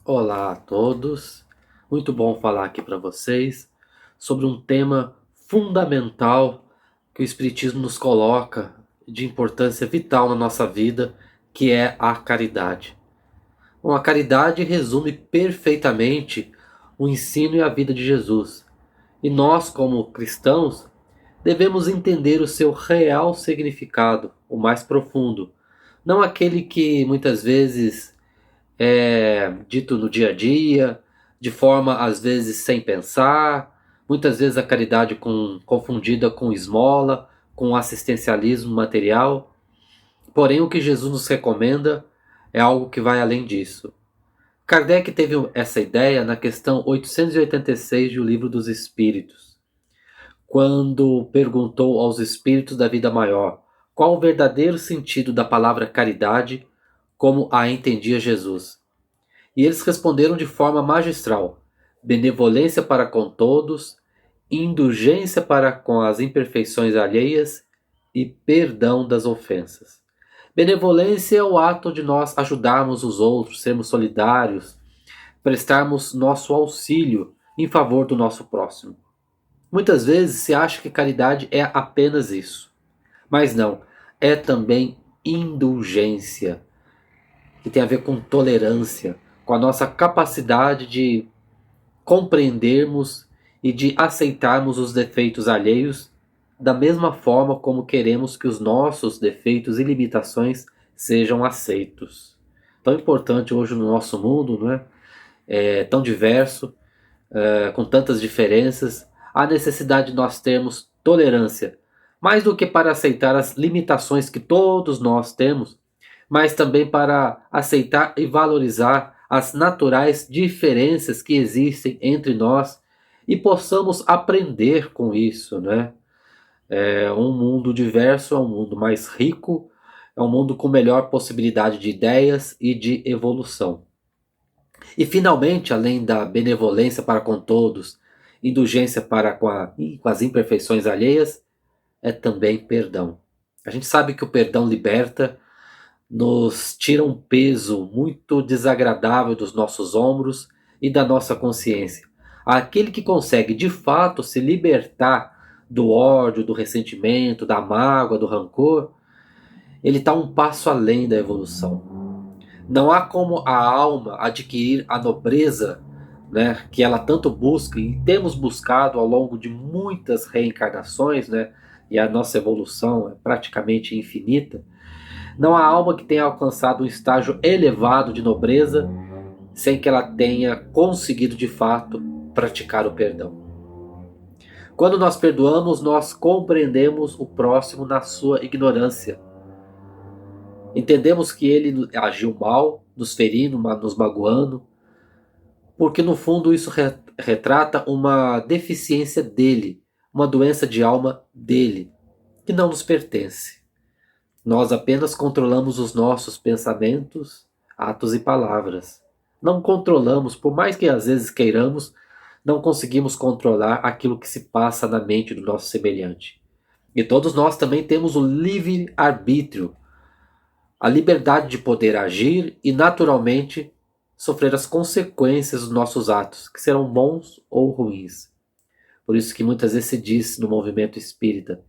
Olá a todos, muito bom falar aqui para vocês sobre um tema fundamental que o Espiritismo nos coloca de importância vital na nossa vida, que é a caridade. Bom, a caridade resume perfeitamente o ensino e a vida de Jesus. E nós, como cristãos, devemos entender o seu real significado, o mais profundo, não aquele que muitas vezes dito no dia a dia, de forma às vezes sem pensar, muitas vezes a caridade confundida com esmola, com assistencialismo material. Porém, o que Jesus nos recomenda é algo que vai além disso. Kardec teve essa ideia na questão 886 do Livro dos Espíritos, quando perguntou aos espíritos da vida maior qual o verdadeiro sentido da palavra caridade, como a entendia Jesus. E eles responderam de forma magistral: benevolência para com todos, indulgência para com as imperfeições alheias e perdão das ofensas. Benevolência é o ato de nós ajudarmos os outros, sermos solidários, prestarmos nosso auxílio em favor do nosso próximo. Muitas vezes se acha que caridade é apenas isso, mas não, é também indulgência, que tem a ver com tolerância, com a nossa capacidade de compreendermos e de aceitarmos os defeitos alheios da mesma forma como queremos que os nossos defeitos e limitações sejam aceitos. Tão importante hoje no nosso mundo, não é? Tão diverso, com tantas diferenças, a necessidade de nós termos tolerância, mais do que para aceitar as limitações que todos nós temos, mas também para aceitar e valorizar as naturais diferenças que existem entre nós e possamos aprender com isso, né? Um mundo diverso é um mundo mais rico, é um mundo com melhor possibilidade de ideias e de evolução. E finalmente, além da benevolência para com todos, indulgência para com as imperfeições alheias, é também perdão. A gente sabe que o perdão liberta, nos tira um peso muito desagradável dos nossos ombros e da nossa consciência. Aquele que consegue de fato se libertar do ódio, do ressentimento, da mágoa, do rancor, ele está um passo além da evolução. Não há como a alma adquirir a nobreza, né, que ela tanto busca e temos buscado ao longo de muitas reencarnações, né, e a nossa evolução é praticamente infinita. Não há alma que tenha alcançado um estágio elevado de nobreza sem que ela tenha conseguido de fato praticar o perdão. Quando nós perdoamos, nós compreendemos o próximo na sua ignorância. Entendemos que ele agiu mal, nos ferindo, nos magoando, porque no fundo isso retrata uma deficiência dele, uma doença de alma dele, que não nos pertence. Nós apenas controlamos os nossos pensamentos, atos e palavras. Não controlamos, por mais que às vezes queiramos, não conseguimos controlar aquilo que se passa na mente do nosso semelhante. E todos nós também temos o livre arbítrio, a liberdade de poder agir e naturalmente sofrer as consequências dos nossos atos, que serão bons ou ruins. Por isso que muitas vezes se diz no movimento espírita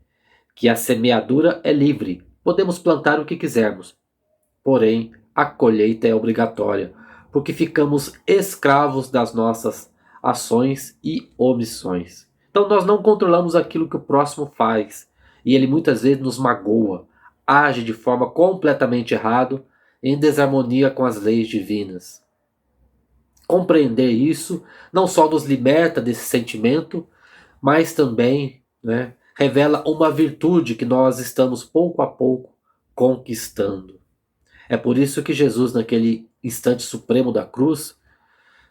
que a semeadura é livre, podemos plantar o que quisermos, porém a colheita é obrigatória, porque ficamos escravos das nossas ações e omissões. Então nós não controlamos aquilo que o próximo faz, e ele muitas vezes nos magoa, age de forma completamente errada, em desarmonia com as leis divinas. Compreender isso não só nos liberta desse sentimento, mas também, né, revela uma virtude que nós estamos pouco a pouco conquistando. É por isso que Jesus, naquele instante supremo da cruz,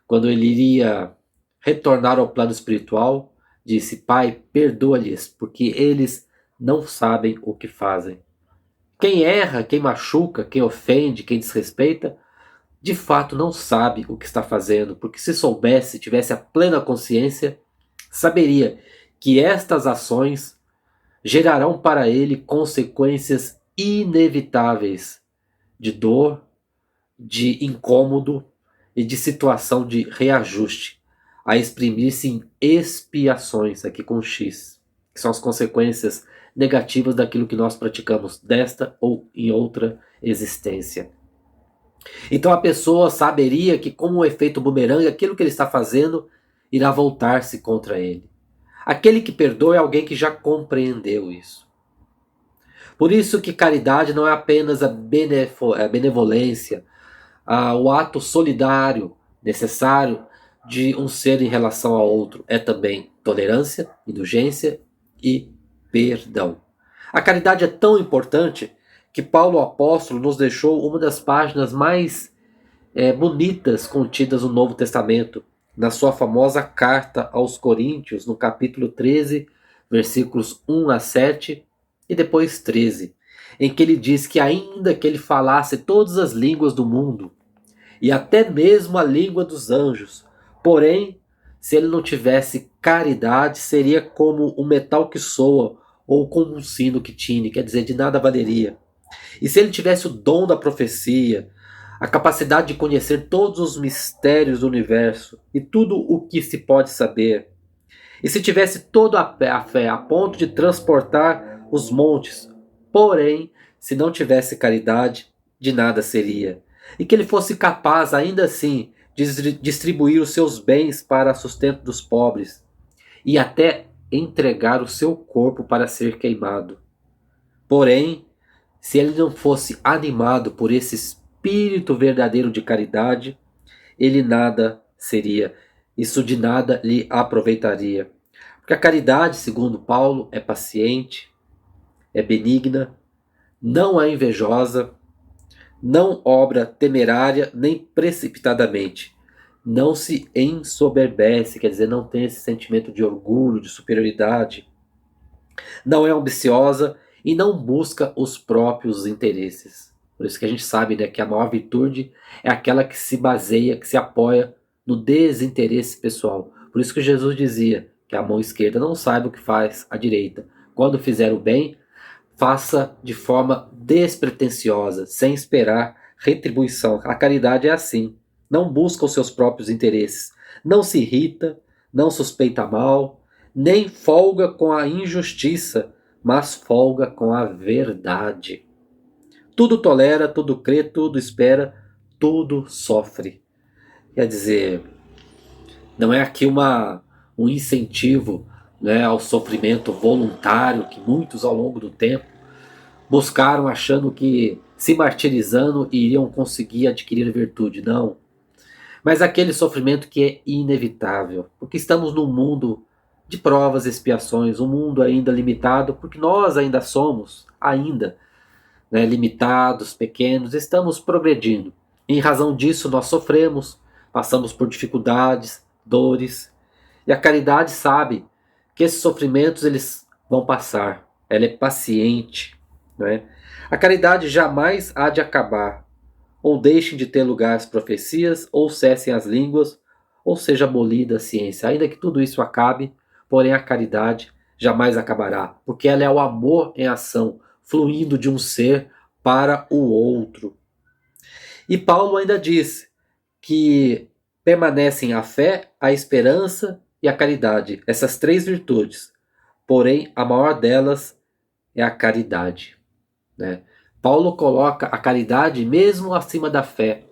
quando ele iria retornar ao plano espiritual, disse: Pai, perdoa-lhes, porque eles não sabem o que fazem. Quem erra, quem machuca, quem ofende, quem desrespeita, de fato não sabe o que está fazendo, porque se soubesse, tivesse a plena consciência, saberia que estas ações gerarão para ele consequências inevitáveis de dor, de incômodo e de situação de reajuste, a exprimir-se em expiações, aqui com X, que são as consequências negativas daquilo que nós praticamos desta ou em outra existência. Então a pessoa saberia que, como um efeito bumerangue, aquilo que ele está fazendo irá voltar-se contra ele. Aquele que perdoa é alguém que já compreendeu isso. Por isso que caridade não é apenas a benevolência, o ato solidário necessário de um ser em relação ao outro. É também tolerância, indulgência e perdão. A caridade é tão importante que Paulo apóstolo nos deixou uma das páginas mais bonitas contidas no Novo Testamento, na sua famosa carta aos Coríntios, no capítulo 13, versículos 1 a 7 e depois 13, em que ele diz que ainda que ele falasse todas as línguas do mundo, e até mesmo a língua dos anjos, porém, se ele não tivesse caridade, seria como um metal que soa, ou como um sino que tine, quer dizer, de nada valeria. E se ele tivesse o dom da profecia, a capacidade de conhecer todos os mistérios do universo e tudo o que se pode saber, e se tivesse toda a fé a ponto de transportar os montes, porém, se não tivesse caridade, de nada seria. E que ele fosse capaz, ainda assim, de distribuir os seus bens para sustento dos pobres, e até entregar o seu corpo para ser queimado. Porém, se ele não fosse animado por esse espírito verdadeiro de caridade, ele nada seria. Isso de nada lhe aproveitaria. Porque a caridade, segundo Paulo, é paciente, é benigna, não é invejosa, não obra temerária nem precipitadamente, não se ensoberbece, quer dizer, não tem esse sentimento de orgulho, de superioridade, não é ambiciosa e não busca os próprios interesses. Por isso que a gente sabe, né, que a maior virtude é aquela que se baseia, que se apoia no desinteresse pessoal. Por isso que Jesus dizia que a mão esquerda não saiba o que faz a direita. Quando fizer o bem, faça de forma despretensiosa, sem esperar retribuição. A caridade é assim. Não busca os seus próprios interesses. Não se irrita, não suspeita mal, nem folga com a injustiça, mas folga com a verdade. Tudo tolera, tudo crê, tudo espera, tudo sofre. Quer dizer, não é aqui um incentivo, né, ao sofrimento voluntário que muitos ao longo do tempo buscaram achando que se martirizando iriam conseguir adquirir virtude. Não. Mas aquele sofrimento que é inevitável, porque estamos num mundo de provas e expiações, um mundo ainda limitado, porque nós ainda somos, né, limitados, pequenos, estamos progredindo. Em razão disso, nós sofremos, passamos por dificuldades, dores, e a caridade sabe que esses sofrimentos eles vão passar. Ela é paciente, né? A caridade jamais há de acabar, ou deixem de ter lugar as profecias, ou cessem as línguas, ou seja abolida a ciência. Ainda que tudo isso acabe, porém a caridade jamais acabará, porque ela é o amor em ação, fluindo de um ser para o outro. E Paulo ainda diz que permanecem a fé, a esperança e a caridade, essas três virtudes. Porém, a maior delas é a caridade, né? Paulo coloca a caridade mesmo acima da fé.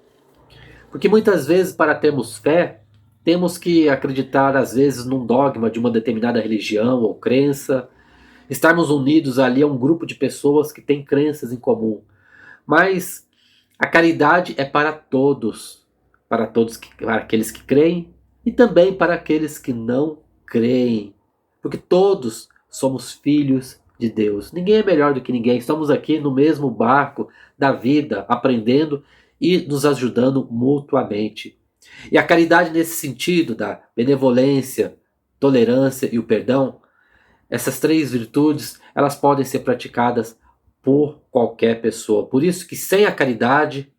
Porque muitas vezes, para termos fé, temos que acreditar, às vezes, num dogma de uma determinada religião ou crença, estarmos unidos ali a um grupo de pessoas que têm crenças em comum. Mas a caridade é para todos, para aqueles que creem e também para aqueles que não creem. Porque todos somos filhos de Deus. Ninguém é melhor do que ninguém. Estamos aqui no mesmo barco da vida, aprendendo e nos ajudando mutuamente. E a caridade nesse sentido da benevolência, tolerância e o perdão, essas três virtudes, elas podem ser praticadas por qualquer pessoa. Por isso que sem a caridade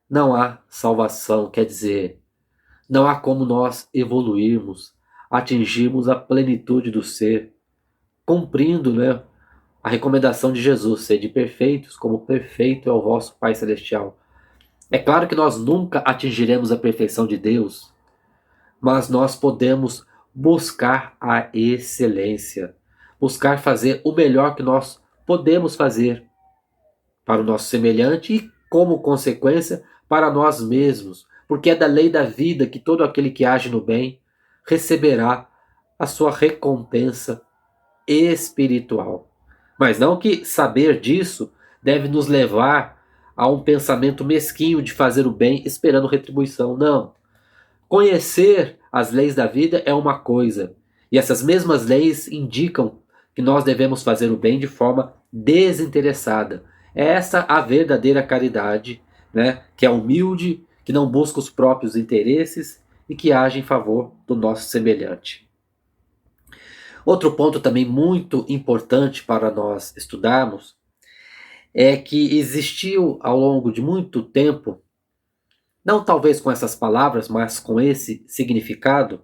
não há salvação, quer dizer, não há como nós evoluirmos, atingirmos a plenitude do ser, cumprindo, né, a recomendação de Jesus, sede perfeitos, como perfeito é o vosso Pai Celestial. É claro que nós nunca atingiremos a perfeição de Deus, mas nós podemos buscar a excelência, buscar fazer o melhor que nós podemos fazer para o nosso semelhante e, como consequência, para nós mesmos, porque é da lei da vida que todo aquele que age no bem receberá a sua recompensa espiritual. Mas não que saber disso deve nos levar a um pensamento mesquinho de fazer o bem esperando retribuição. Não. Conhecer as leis da vida é uma coisa, e essas mesmas leis indicam que nós devemos fazer o bem de forma desinteressada. É essa a verdadeira caridade, né? Que é humilde, que não busca os próprios interesses e que age em favor do nosso semelhante. Outro ponto também muito importante para nós estudarmos é que existiu ao longo de muito tempo, não talvez com essas palavras, mas com esse significado,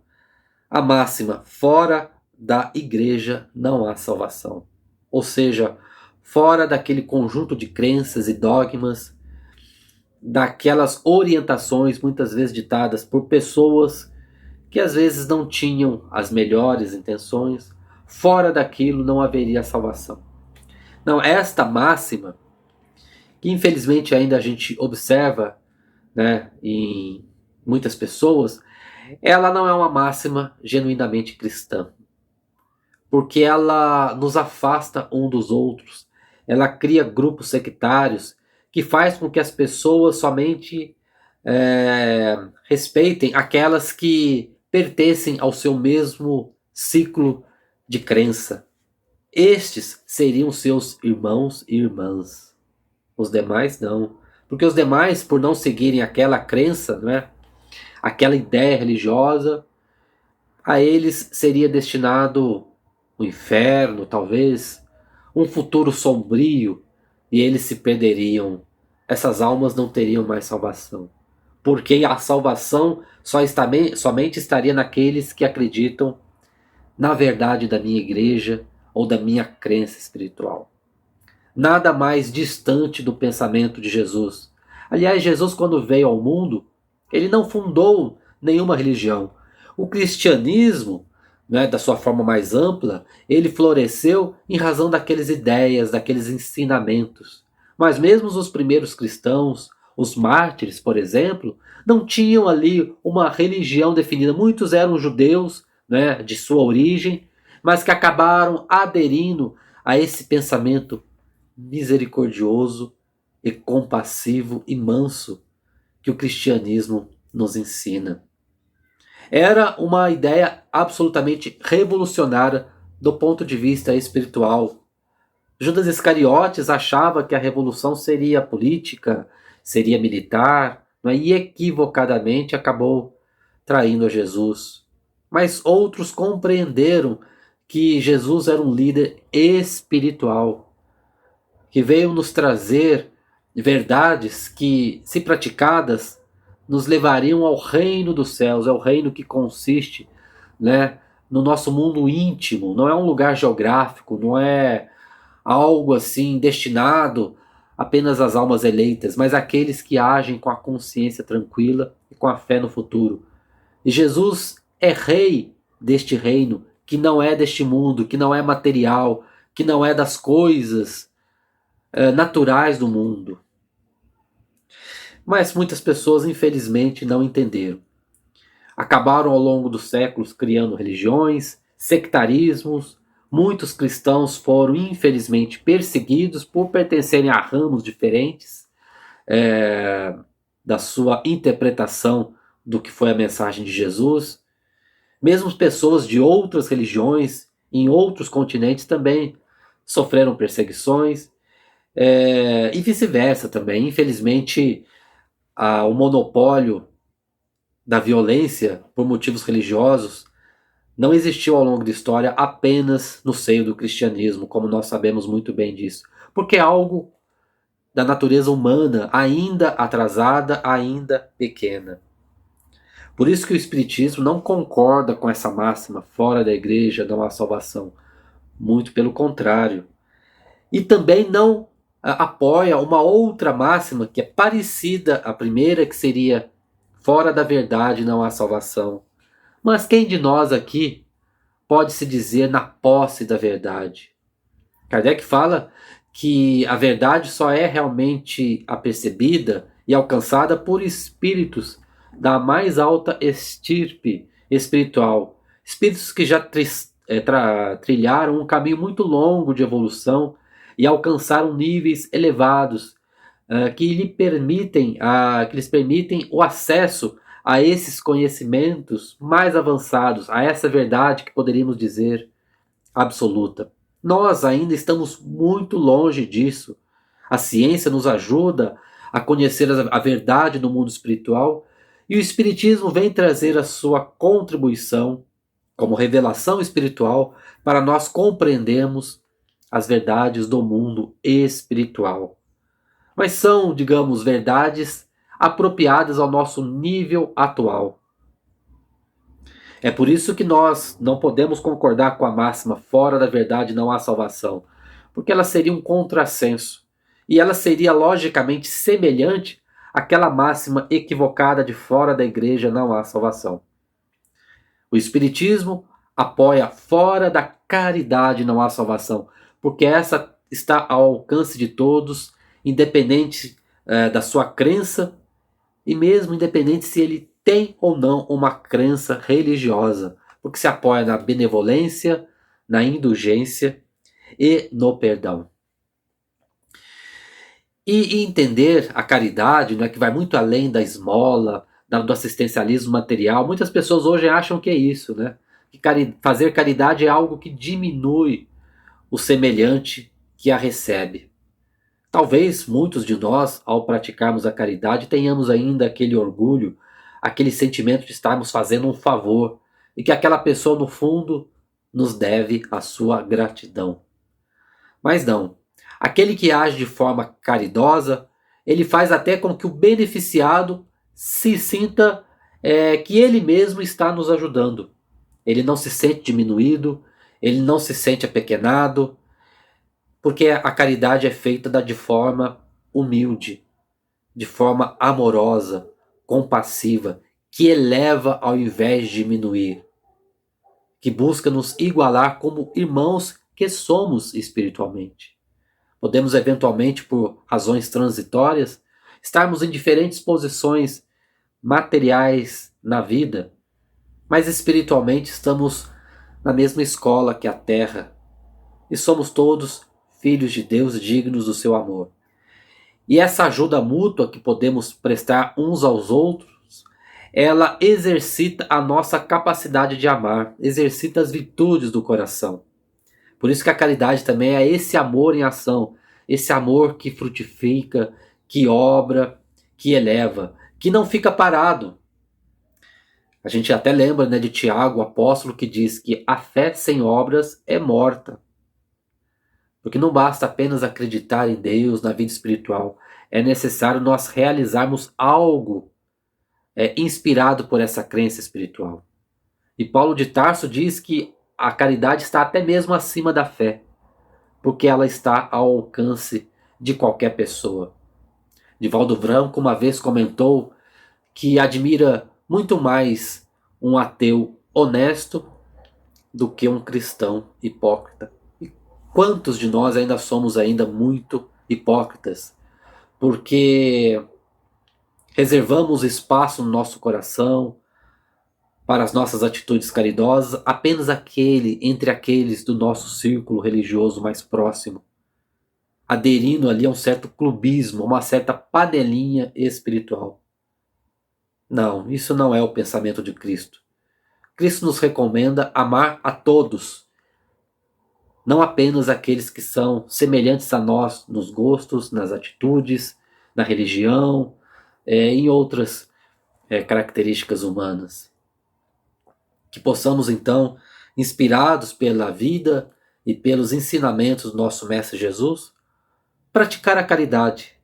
a máxima: fora da igreja não há salvação. Ou seja, fora daquele conjunto de crenças e dogmas, daquelas orientações muitas vezes ditadas por pessoas que às vezes não tinham as melhores intenções, fora daquilo não haveria salvação. Não, esta máxima, que infelizmente ainda a gente observa, né, em muitas pessoas, ela não é uma máxima genuinamente cristã, porque ela nos afasta um dos outros, ela cria grupos sectários que faz com que as pessoas somente respeitem aquelas que pertencem ao seu mesmo ciclo de crença. Estes seriam seus irmãos e irmãs. Os demais não. Porque os demais, por não seguirem aquela crença, não é? Aquela ideia religiosa, a eles seria destinado o inferno, talvez, um futuro sombrio, e eles se perderiam. Essas almas não teriam mais salvação. Porque a salvação somente estaria naqueles que acreditam na verdade da minha igreja ou da minha crença espiritual. Nada mais distante do pensamento de Jesus. Aliás, Jesus, quando veio ao mundo, ele não fundou nenhuma religião. O cristianismo, né, da sua forma mais ampla, ele floresceu em razão daquelas ideias, daqueles ensinamentos. Mas mesmo os primeiros cristãos, os mártires, por exemplo, não tinham ali uma religião definida. Muitos eram judeus, né, de sua origem, mas que acabaram aderindo a esse pensamento misericordioso e compassivo e manso que o cristianismo nos ensina. Era uma ideia absolutamente revolucionária do ponto de vista espiritual. Judas Iscariotes achava que a revolução seria política, seria militar, e equivocadamente acabou traindo a Jesus. Mas outros compreenderam que Jesus era um líder espiritual, que veio nos trazer verdades que, se praticadas, nos levariam ao reino dos céus, é o reino que consiste, né, no nosso mundo íntimo, não é um lugar geográfico, não é algo assim destinado apenas às almas eleitas, mas àqueles que agem com a consciência tranquila e com a fé no futuro. E Jesus é rei deste reino, que não é deste mundo, que não é material, que não é das coisas naturais do mundo. Mas muitas pessoas, infelizmente, não entenderam. Acabaram ao longo dos séculos criando religiões, sectarismos. Muitos cristãos foram, infelizmente, perseguidos por pertencerem a ramos diferentes da sua interpretação do que foi a mensagem de Jesus. Mesmo pessoas de outras religiões, em outros continentes, também sofreram perseguições. E vice-versa também. Infelizmente, o monopólio da violência por motivos religiosos não existiu ao longo da história apenas no seio do cristianismo, como nós sabemos muito bem disso, porque é algo da natureza humana, ainda atrasada, ainda pequena. Por isso que o Espiritismo não concorda com essa máxima: fora da igreja não há salvação. Muito pelo contrário. E também não apoia uma outra máxima que é parecida à primeira, que seria: fora da verdade não há salvação. Mas quem de nós aqui pode se dizer na posse da verdade? Kardec fala que a verdade só é realmente apercebida e alcançada por espíritos da mais alta estirpe espiritual. Espíritos que já trilharam um caminho muito longo de evolução e alcançaram níveis elevados, que lhes permitem o acesso a esses conhecimentos mais avançados, a essa verdade que poderíamos dizer absoluta. Nós ainda estamos muito longe disso. A ciência nos ajuda a conhecer a verdade do mundo espiritual, e o Espiritismo vem trazer a sua contribuição como revelação espiritual para nós compreendermos as verdades do mundo espiritual. Mas são, digamos, verdades apropriadas ao nosso nível atual. É por isso que nós não podemos concordar com a máxima fora da verdade não há salvação, porque ela seria um contrassenso. E ela seria logicamente semelhante àquela máxima equivocada de fora da igreja não há salvação. O Espiritismo apoia fora da caridade não há salvação, porque essa está ao alcance de todos, independente da sua crença e mesmo independente se ele tem ou não uma crença religiosa, porque se apoia na benevolência, na indulgência e no perdão. E entender a caridade, né, que vai muito além da esmola, do assistencialismo material. Muitas pessoas hoje acham que é isso, né? Que fazer caridade é algo que diminui o semelhante que a recebe. Talvez muitos de nós, ao praticarmos a caridade, tenhamos ainda aquele orgulho, aquele sentimento de estarmos fazendo um favor e que aquela pessoa, no fundo, nos deve a sua gratidão. Mas não. Aquele que age de forma caridosa, ele faz até com que o beneficiado se sinta que ele mesmo está nos ajudando. Ele não se sente diminuído, ele não se sente apequenado, porque a caridade é feita de forma humilde, de forma amorosa, compassiva, que eleva ao invés de diminuir, que busca nos igualar como irmãos que somos espiritualmente. Podemos eventualmente, por razões transitórias, estarmos em diferentes posições materiais na vida, mas espiritualmente estamos na mesma escola que a terra e somos todos filhos de Deus dignos do seu amor. E essa ajuda mútua que podemos prestar uns aos outros, ela exercita a nossa capacidade de amar, exercita as virtudes do coração. Por isso que a caridade também é esse amor em ação, esse amor que frutifica, que obra, que eleva, que não fica parado. A gente até lembra, né, de Tiago, o apóstolo, que diz que a fé sem obras é morta. Porque não basta apenas acreditar em Deus, na vida espiritual. É necessário nós realizarmos algo inspirado por essa crença espiritual. E Paulo de Tarso diz que a caridade está até mesmo acima da fé, porque ela está ao alcance de qualquer pessoa. Divaldo Franco uma vez comentou que admira muito mais um ateu honesto do que um cristão hipócrita. E quantos de nós ainda somos ainda muito hipócritas? Porque reservamos espaço no nosso coração para as nossas atitudes caridosas apenas entre aqueles do nosso círculo religioso mais próximo, aderindo ali a um certo clubismo, uma certa panelinha espiritual. Não, isso não é o pensamento de Cristo. Cristo nos recomenda amar a todos, não apenas aqueles que são semelhantes a nós nos gostos, nas atitudes, na religião, em outras características humanas. Que possamos então, inspirados pela vida e pelos ensinamentos do nosso Mestre Jesus, praticar a caridade,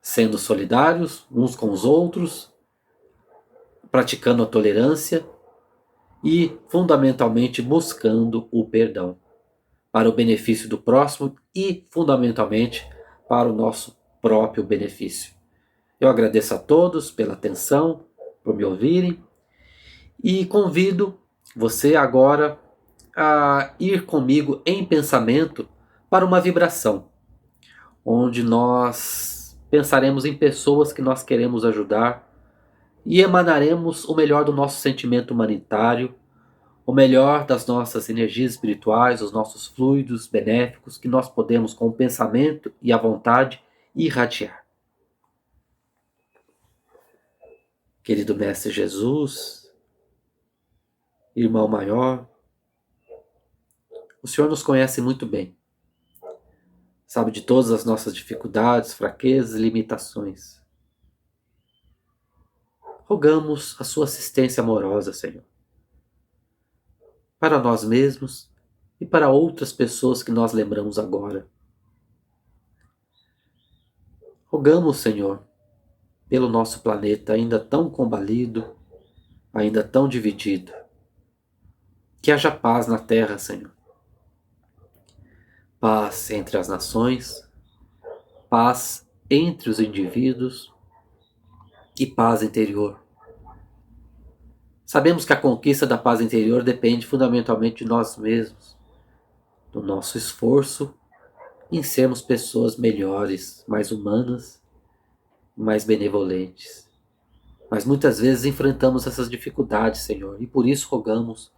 sendo solidários uns com os outros, praticando a tolerância e, fundamentalmente, buscando o perdão. para o benefício do próximo e, fundamentalmente, para o nosso próprio benefício. Eu agradeço a todos pela atenção, por me ouvirem e convido você agora a ir comigo em pensamento para uma vibração, onde nós pensaremos em pessoas que nós queremos ajudar e emanaremos o melhor do nosso sentimento humanitário, o melhor das nossas energias espirituais, os nossos fluidos benéficos que nós podemos, com o pensamento e a vontade, irradiar. Querido Mestre Jesus, irmão maior, o Senhor nos conhece muito bem. Sabe de todas as nossas dificuldades, fraquezas e limitações. Rogamos a sua assistência amorosa, Senhor, para nós mesmos e para outras pessoas que nós lembramos agora. Rogamos, Senhor, pelo nosso planeta ainda tão combalido, ainda tão dividido, que haja paz na Terra, Senhor. Paz entre as nações, paz entre os indivíduos e paz interior. Sabemos que a conquista da paz interior depende fundamentalmente de nós mesmos, do nosso esforço em sermos pessoas melhores, mais humanas, mais benevolentes. Mas muitas vezes enfrentamos essas dificuldades, Senhor, e por isso rogamos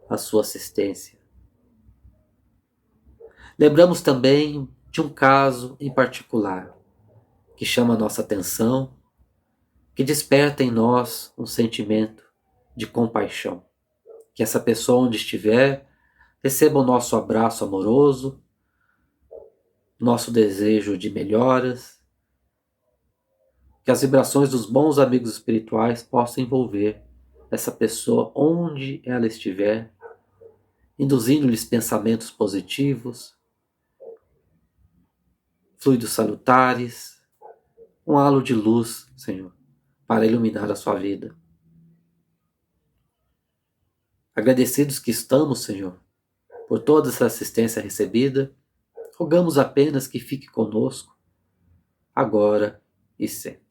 a sua assistência. Lembramos também de um caso em particular que chama a nossa atenção, que desperta em nós um sentimento de compaixão. Que essa pessoa, onde estiver, receba o nosso abraço amoroso, nosso desejo de melhoras, que as vibrações dos bons amigos espirituais possam envolver essa pessoa onde ela estiver, induzindo-lhes pensamentos positivos, fluidos salutares, um halo de luz, Senhor, para iluminar a sua vida. Agradecidos que estamos, Senhor, por toda essa assistência recebida, rogamos apenas que fique conosco, agora e sempre.